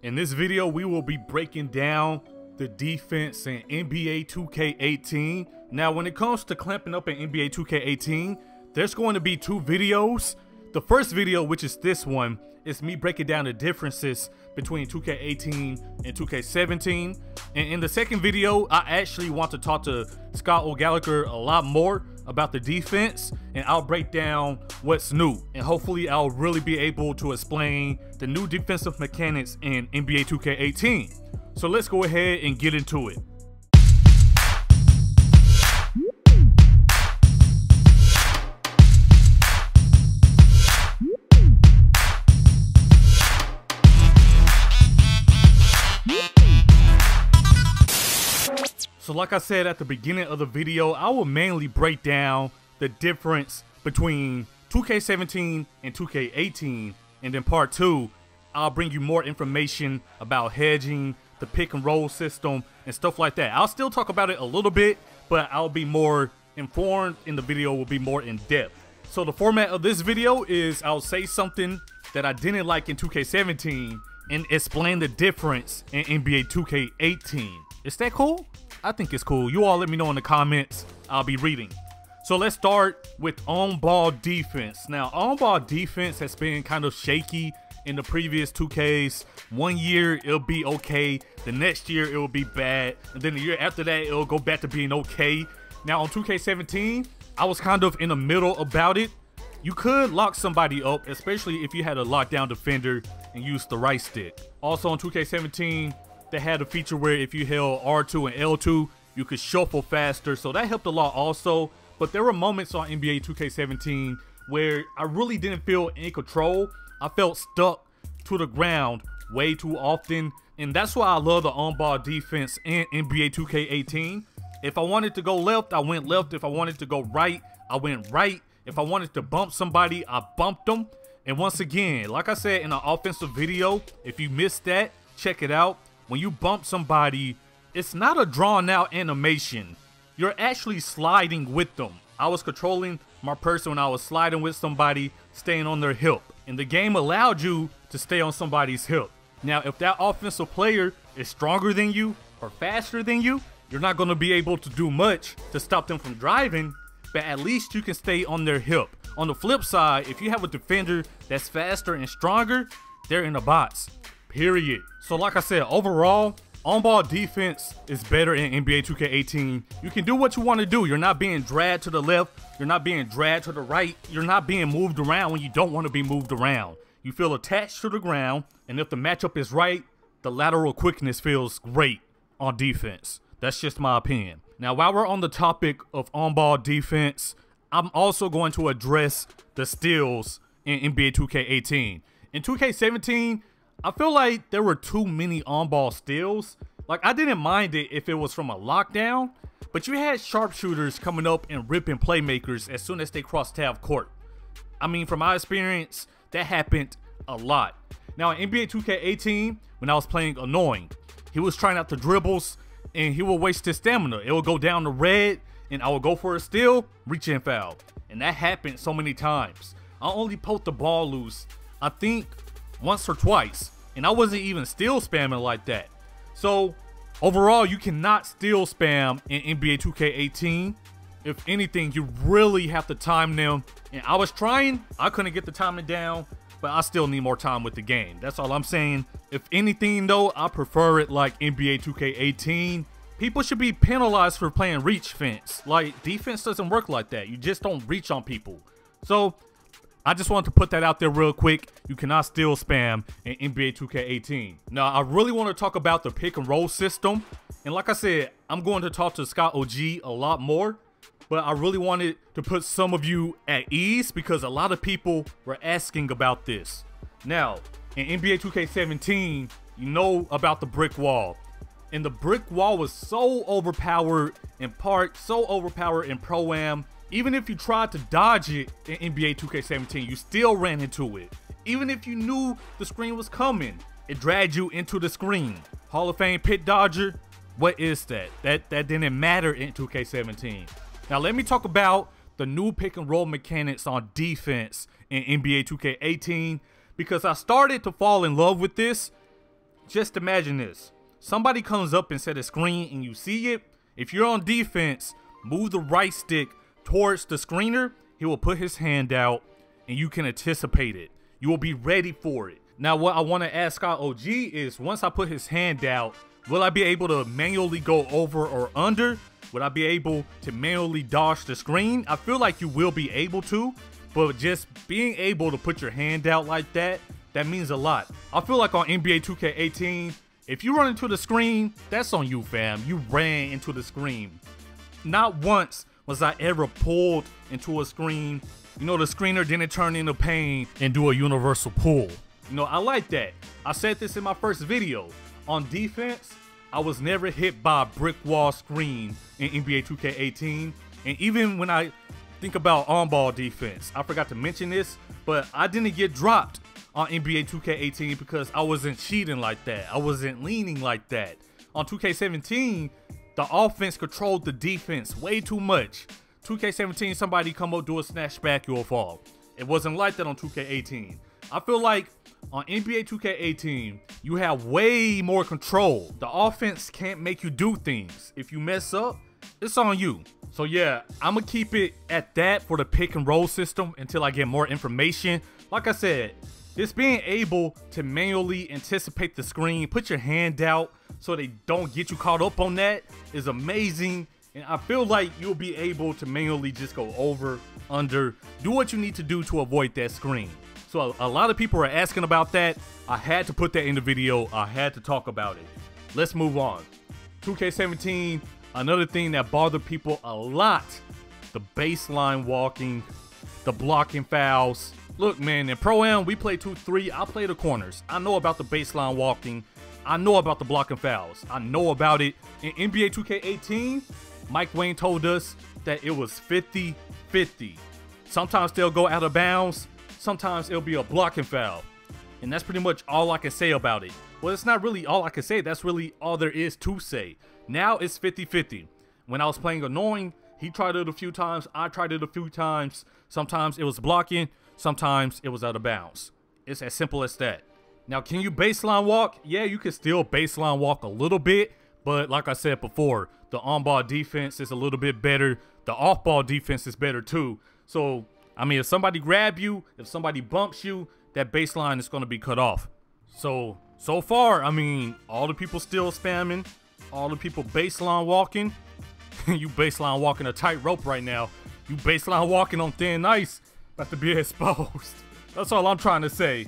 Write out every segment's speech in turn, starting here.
In this video, we will be breaking down the defense in NBA 2K18. Now, when it comes to clamping up in NBA 2K18, there's going to be two videos. The first video, which is this one, is me breaking down the differences between 2K18 and 2K17. And in the second video, I actually want to talk to Scott O'Gallagher a lot more about the defense, and I'll break down what's new. And hopefully I'll really be able to explain the new defensive mechanics in NBA 2K18. So let's go ahead and get into it. So like I said at the beginning of the video, I will mainly break down the difference between 2K17 and 2K18, and in part 2, I'll bring you more information about hedging, the pick and roll system, and stuff like that. I'll still talk about it a little bit, but I'll be more informed and the video will be more in depth. So the format of this video is I'll say something that I didn't like in 2K17 and explain the difference in NBA 2K18. Is that cool? I think it's cool. You all let me know in the comments. I'll be reading. So let's start with on-ball defense. Now, on-ball defense has been kind of shaky in the previous 2Ks. One year it'll be okay, the next year it will be bad, and then the year after that it'll go back to being okay. Now on 2K17, I was kind of in the middle about it. You could lock somebody up, especially if you had a lockdown defender and used the right stick. Also on 2K17, they had a feature where if you held R2 and L2, you could shuffle faster, so that helped a lot also. But there were moments on NBA 2K17 where I really didn't feel in control. I felt stuck to the ground way too often, and that's why I love the on-ball defense in NBA 2K18. If I wanted to go left, I went left. If I wanted to go right, I went right. If I wanted to bump somebody, I bumped them. And once again, like I said in an offensive video, if you missed that, check it out. When you bump somebody, it's not a drawn out animation. You're actually sliding with them. I was controlling my person when I was sliding with somebody, staying on their hip. And the game allowed you to stay on somebody's hip. Now, if that offensive player is stronger than you or faster than you, you're not going to be able to do much to stop them from driving, but at least you can stay on their hip. On the flip side, if you have a defender that's faster and stronger, they're in the box. Period. So like I said, overall, on-ball defense is better in NBA 2K18. You can do what you want to do. You're not being dragged to the left. You're not being dragged to the right. You're not being moved around when you don't want to be moved around. You feel attached to the ground, and if the matchup is right, the lateral quickness feels great on defense. That's just my opinion. Now, while we're on the topic of on-ball defense, I'm also going to address the steals in NBA 2K18. In 2K17, I feel like there were too many on-ball steals. Like, I didn't mind it if it was from a lockdown, but you had sharpshooters coming up and ripping playmakers as soon as they crossed half court. I mean, from my experience, that happened a lot. Now, in NBA 2K18, when I was playing annoying, he was trying out the dribbles, and he would waste his stamina. It would go down to red, and I would go for a steal, reach and foul. And that happened so many times. I only poked the ball loose, I think, once or twice, and I wasn't even steal spamming like that. So overall, you cannot steal spam in NBA 2K18. If anything, you really have to time them, and I was trying, I couldn't get the timing down, but I still need more time with the game. That's all I'm saying. If anything though, I prefer it like NBA 2K18. People should be penalized for playing reach fence. Like, defense doesn't work like that. You just don't reach on people. So I just wanted to put that out there real quick. You cannot steal spam in NBA 2K18. Now, I really want to talk about the pick and roll system. And like I said, I'm going to talk to Scott OG a lot more. But I really wanted to put some of you at ease because a lot of people were asking about this. Now, in NBA 2K17, you know about the brick wall. And the brick wall was so overpowered in part, so overpowered in Pro-Am. Even if you tried to dodge it in NBA 2K17, you still ran into it. Even if you knew the screen was coming, it dragged you into the screen. Hall of Fame pit dodger, what is that? That didn't matter in 2K17. Now let me talk about the new pick and roll mechanics on defense in NBA 2K18 because I started to fall in love with this. just imagine this. Somebody comes up and set a screen and you see it. If you're on defense, move the right stick towards the screener. He will put his hand out and you can anticipate it. You will be ready for it. Now, what I want to ask Scott OG is, once I put his hand out, will I be able to manually go over or under? Would I be able to manually dodge the screen? I feel like you will be able to, but just being able to put your hand out like that, that means a lot. I feel like on NBA 2K18, if you run into the screen, that's on you, fam. You ran into the screen. Not once was I ever pulled into a screen. You know, the screener didn't turn into pain and do a universal pull. You know, I like that. I said this in my first video. On defense, I was never hit by a brick wall screen in NBA 2K18. And even when I think about on-ball defense, I forgot to mention this, but I didn't get dropped on NBA 2K18 because I wasn't cheating like that. I wasn't leaning like that. On 2K17, the offense controlled the defense way too much. 2K17, somebody come up, do a snatch back, you'll fall. It wasn't like that on 2K18. I feel like on NBA 2K18, you have way more control. The offense can't make you do things. If you mess up, it's on you. So yeah, I'm gonna keep it at that for the pick and roll system until I get more information. Like I said, just being able to manually anticipate the screen, put your hand out so they don't get you caught up on that is amazing. And I feel like you'll be able to manually just go over, under, do what you need to do to avoid that screen. So a lot of people are asking about that. I had to put that in the video. I had to talk about it. Let's move on. 2K17, another thing that bothered people a lot, the baseline walking, the blocking fouls. Look, man, in Pro-Am, we play 2-3. I play the corners. I know about the baseline walking. I know about the blocking fouls. I know about it. In NBA 2K18, Mike Wayne told us that it was 50-50. Sometimes they'll go out of bounds. Sometimes it'll be a blocking foul. And that's pretty much all I can say about it. Well, it's not really all I can say. That's really all there is to say. Now it's 50-50. When I was playing annoying, he tried it a few times. I tried it a few times. Sometimes it was blocking. Sometimes it was out of bounds. It's as simple as that. Now, can you baseline walk? Yeah, you can still baseline walk a little bit. But like I said before, the on-ball defense is a little bit better. The off-ball defense is better too. So, I mean, if somebody grab you, if somebody bumps you, that baseline is going to be cut off. So far, I mean, all the people still spamming, all the people baseline walking. You baseline walking a tightrope right now. You baseline walking on thin ice, about to be exposed. That's all I'm trying to say.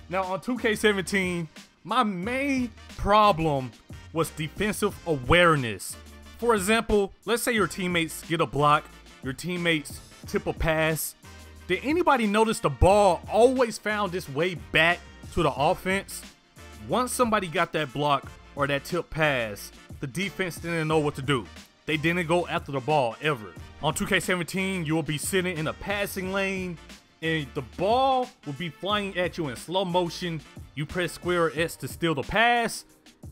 Now on 2K17, my main problem was defensive awareness. For example, let's say your teammates get a block, your teammates tip a pass. Did anybody notice the ball always found its way back to the offense? Once somebody got that block or that tip pass, the defense didn't know what to do. They didn't go after the ball ever. On 2K17, you will be sitting in a passing lane and the ball will be flying at you in slow motion. You press square S to steal the pass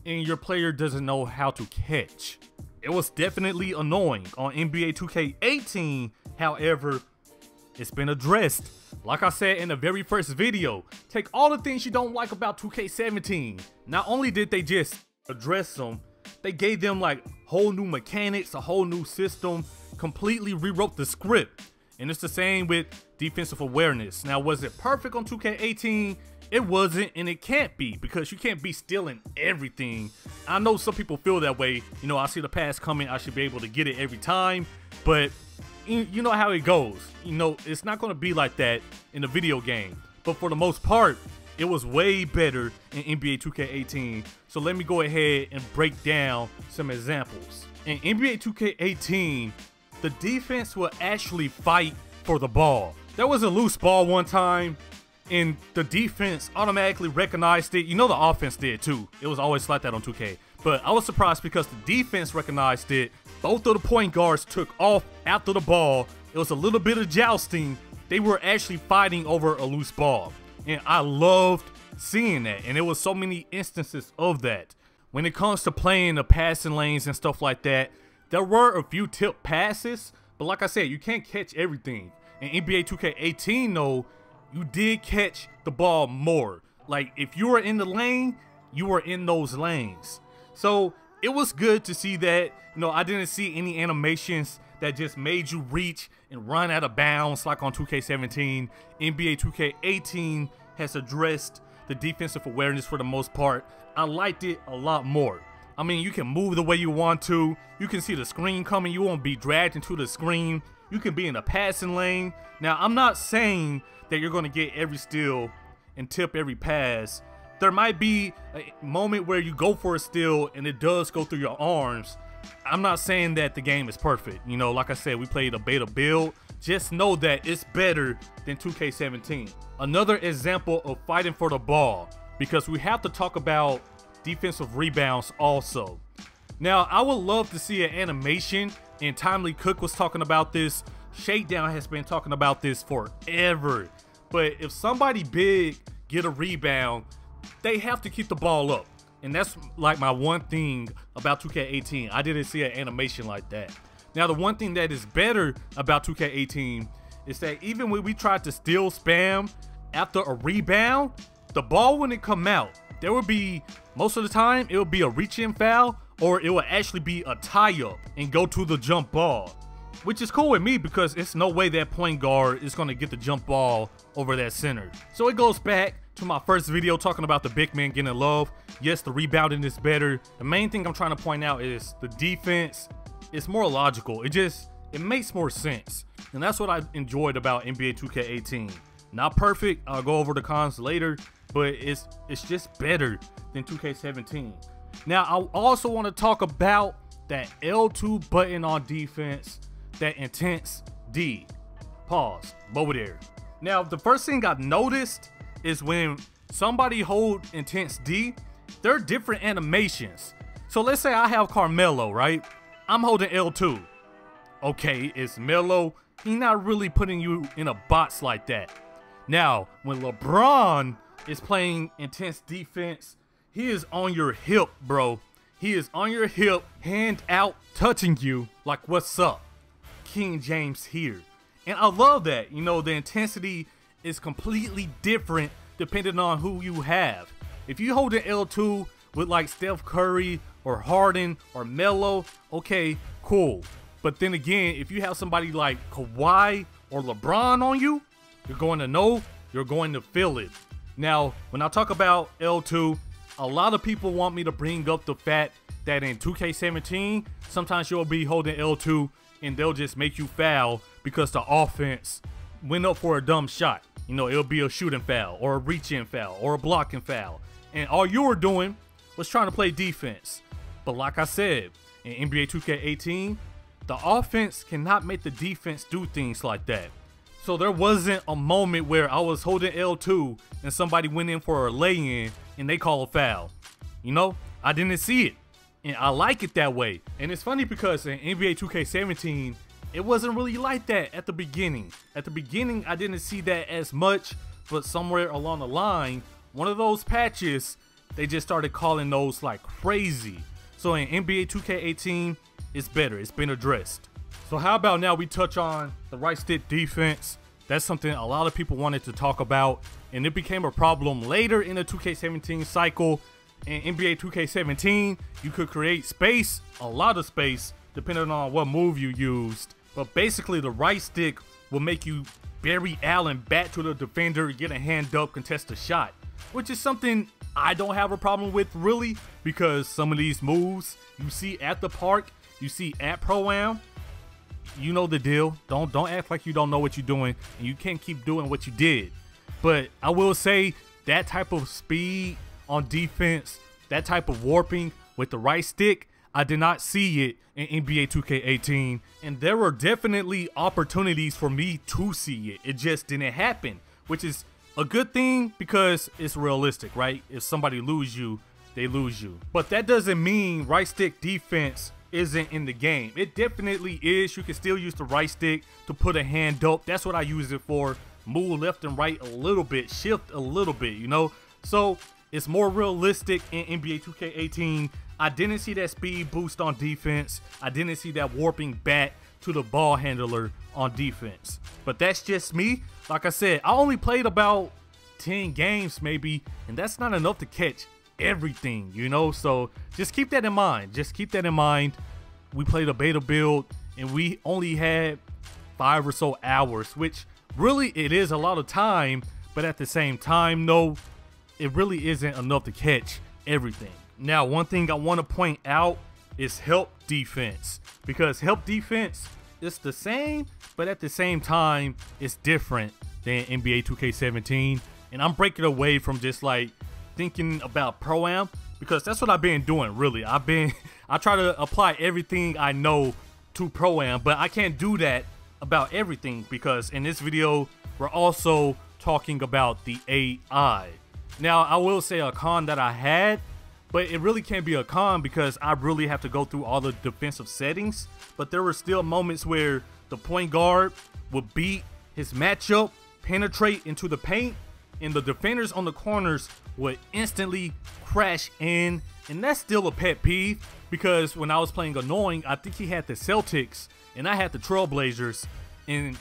and your player doesn't know how to catch. It was definitely annoying. On NBA 2K18, however, it's been addressed. Like I said in the very first video, take all the things you don't like about 2K17. Not only did they just address them, they gave them like whole new mechanics, a whole new system, completely rewrote the script. And it's the same with defensive awareness. Now, was it perfect on 2K18? It wasn't, and it can't be, because you can't be stealing everything. I know some people feel that way. You know, I see the pass coming, I should be able to get it every time, but you know how it goes. You know, it's not going to be like that in the video game. But for the most part, it was way better in NBA 2K18. So let me go ahead and break down some examples. In NBA 2K18, the defense will actually fight for the ball. There was a loose ball one time, and the defense automatically recognized it. You know, the offense did too. It was always like that on 2K. But I was surprised because the defense recognized it. Both of the point guards took off after the ball. It was a little bit of jousting. They were actually fighting over a loose ball. And I loved seeing that. And there was so many instances of that. When it comes to playing the passing lanes and stuff like that, there were a few tip passes. But like I said, you can't catch everything. In NBA 2K18 though, you did catch the ball more. Like if you were in the lane, you were in those lanes. So it was good to see that. You know, I didn't see any animations that just made you reach and run out of bounds like on 2K17. NBA 2K18 has addressed the defensive awareness for the most part. I liked it a lot more. I mean, you can move the way you want to. You can see the screen coming. You won't be dragged into the screen. You can be in a passing lane. Now, I'm not saying that you're going to get every steal and tip every pass. There might be a moment where you go for a steal and it does go through your arms. I'm not saying that the game is perfect. You know, like I said, we played a beta build. Just know that it's better than 2K17. Another example of fighting for the ball, because we have to talk about defensive rebounds also. Now, I would love to see an animation, and Timely Cook was talking about this. Shakedown has been talking about this forever. But if somebody big get a rebound, they have to keep the ball up. And that's like my one thing about 2K18. I didn't see an animation like that. Now, the one thing that is better about 2K18 is that even when we tried to steal spam after a rebound, the ball wouldn't come out. There would be, most of the time, it would be a reach-in foul, or it would actually be a tie-up and go to the jump ball. Which is cool with me because it's no way that point guard is going to get the jump ball over that center. So it goes back to my first video talking about the big man getting love. Yes, the rebounding is better. The main thing I'm trying to point out is the defense is more logical. It makes more sense. And that's what I enjoyed about NBA 2K18. Not perfect, I'll go over the cons later, but it's just better than 2K17. Now, I also want to talk about that L2 button on defense, that intense D. Pause. Over there. Now, the first thing I noticed is when somebody hold intense D, there are different animations. So let's say I have Carmelo, right? I'm holding L2. Okay, it's Melo. He's not really putting you in a box like that. Now, when LeBron is playing intense defense, he is on your hip, bro. He is on your hip, hand out, touching you like, what's up? King James here. And I love that. You know, the intensity is completely different depending on who you have. If you hold an L2 with like Steph Curry or Harden or Melo, okay, cool. But then again, if you have somebody like Kawhi or LeBron on you, you're going to know, you're going to feel it. Now, when I talk about L2, a lot of people want me to bring up the fact that in 2K17, sometimes you'll be holding L2 and they'll just make you foul because the offense went up for a dumb shot. You know, it'll be a shooting foul or a reach-in foul or a blocking foul. And all you were doing was trying to play defense. But like I said, in NBA 2K18, the offense cannot make the defense do things like that. So there wasn't a moment where I was holding L2 and somebody went in for a lay-in and they call a foul. You know, I didn't see it. And I like it that way. And it's funny because in NBA 2K17, it wasn't really like that at the beginning. At the beginning, I didn't see that as much, but somewhere along the line, one of those patches, they just started calling those like crazy. So in NBA 2K18, it's better. It's been addressed. So how about now we touch on the right stick defense? That's something a lot of people wanted to talk about, and it became a problem later in the 2K17 cycle. In NBA 2K17, you could create space, a lot of space, depending on what move you used. But basically, the right stick will make you Barry Allen back to the defender, get a hand up, contest a shot, which is something I don't have a problem with really, because some of these moves you see at the park, you see at Pro-Am, you know the deal. Don't act like you don't know what you're doing and you can't keep doing what you did. But I will say that type of speed on defense, that type of warping with the right stick, I did not see it in NBA 2K18, and there were definitely opportunities for me to see it. It just didn't happen, which is a good thing because it's realistic, right? If somebody lose you, they lose you. But that doesn't mean right stick defense isn't in the game. It definitely is. You can still use the right stick to put a hand up. That's what I use it for. Move left and right a little bit, shift a little bit, you know? So it's more realistic in NBA 2K18. I didn't see that speed boost on defense. I didn't see that warping back to the ball handler on defense. But that's just me. Like I said, I only played about 10 games maybe, and that's not enough to catch everything, you know? So just keep that in mind. Just keep that in mind. We played a beta build and we only had 5 or so hours, which really it is a lot of time, but at the same time, no, it really isn't enough to catch everything. Now, one thing I want to point out is help defense, because help defense is the same, but at the same time, it's different than NBA 2K17. And I'm breaking away from just like thinking about Pro-Am, because that's what I've been doing, really. I try to apply everything I know to Pro-Am, but I can't do that about everything, because in this video, we're also talking about the AI. Now, I will say a con that I had, but it really can't be a con because I really have to go through all the defensive settings. But there were still moments where the point guard would beat his matchup, penetrate into the paint, and the defenders on the corners would instantly crash in. And that's still a pet peeve, because when I was playing Annoying, I think he had the Celtics and I had the Trailblazers, and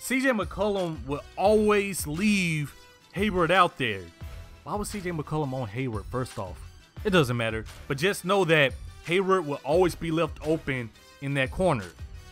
CJ McCollum would always leave Hayward out there. Why was CJ McCollum on Hayward first off? It doesn't matter, but just know that Hayward will always be left open in that corner.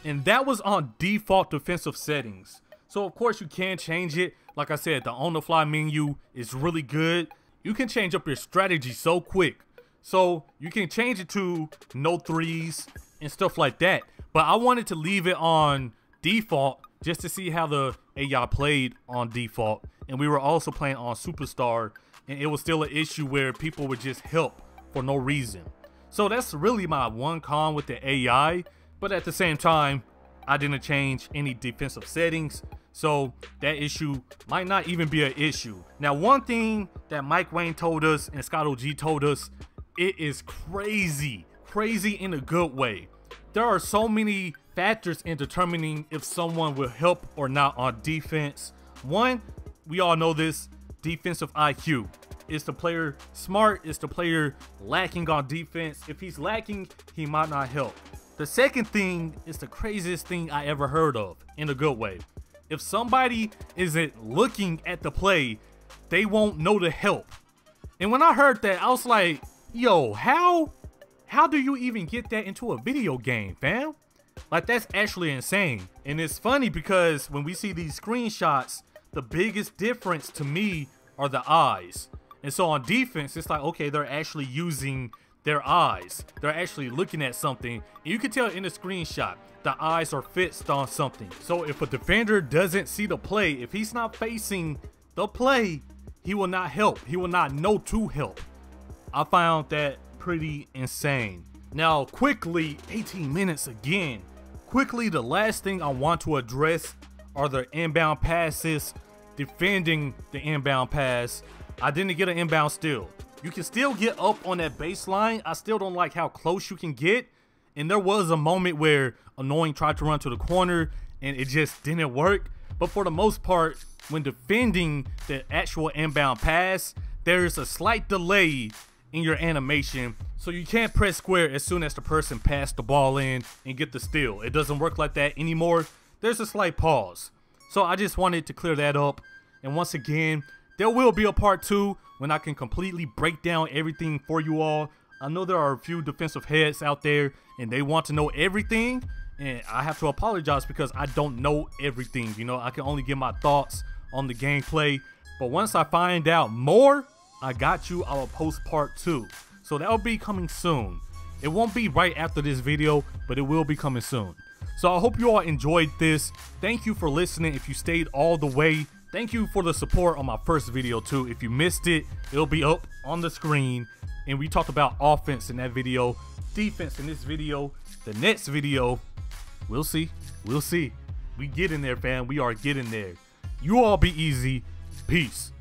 And that was on default defensive settings. So of course you can change it. Like I said, the on the fly menu is really good. You can change up your strategy so quick. So you can change it to no threes and stuff like that. But I wanted to leave it on default just to see how the AI played on default. And we were also playing on Superstar, and it was still an issue where people would just help for no reason. So that's really my one con with the AI. But at the same time, I didn't change any defensive settings, so that issue might not even be an issue. Now, one thing that Mike Wayne told us and Scott OG told us, it is crazy in a good way. There are so many factors in determining if someone will help or not on defense. One, we all know this, defensive IQ. Is the player smart? Is the player lacking on defense? If he's lacking, he might not help. The second thing is the craziest thing I ever heard of, in a good way. If somebody isn't looking at the play, they won't know to help. And when I heard that, I was like, yo, how do you even get that into a video game, fam? Like, that's actually insane. And it's funny because when we see these screenshots, the biggest difference to me are the eyes. And so on defense, it's like, okay, they're actually using their eyes. They're actually looking at something. And you can tell in the screenshot, the eyes are fixed on something. So if a defender doesn't see the play, if he's not facing the play, he will not help. He will not know to help. I found that pretty insane. Now, quickly, 18 minutes again. Quickly, the last thing I want to address are the inbound passes, defending the inbound pass. I didn't get an inbound steal. You can still get up on that baseline. I still don't like how close you can get. And there was a moment where Annoying tried to run to the corner and it just didn't work. But for the most part, when defending the actual inbound pass, there's a slight delay in your animation. So you can't press square as soon as the person passed the ball in and get the steal. It doesn't work like that anymore. There's a slight pause. So I just wanted to clear that up. And once again, there will be a part 2 when I can completely break down everything for you all. I know there are a few defensive heads out there and they want to know everything, and I have to apologize because I don't know everything. You know, I can only give my thoughts on the gameplay, but once I find out more, I got you. I will post part 2, so that will be coming soon. It won't be right after this video, but it will be coming soon. So I hope you all enjoyed this. Thank you for listening. If you stayed all the way, thank you for the support on my first video too. If you missed it, it'll be up on the screen. And we talked about offense in that video, defense in this video. The next video, we'll see. We get in there, fam. We are getting there. You all be easy. Peace.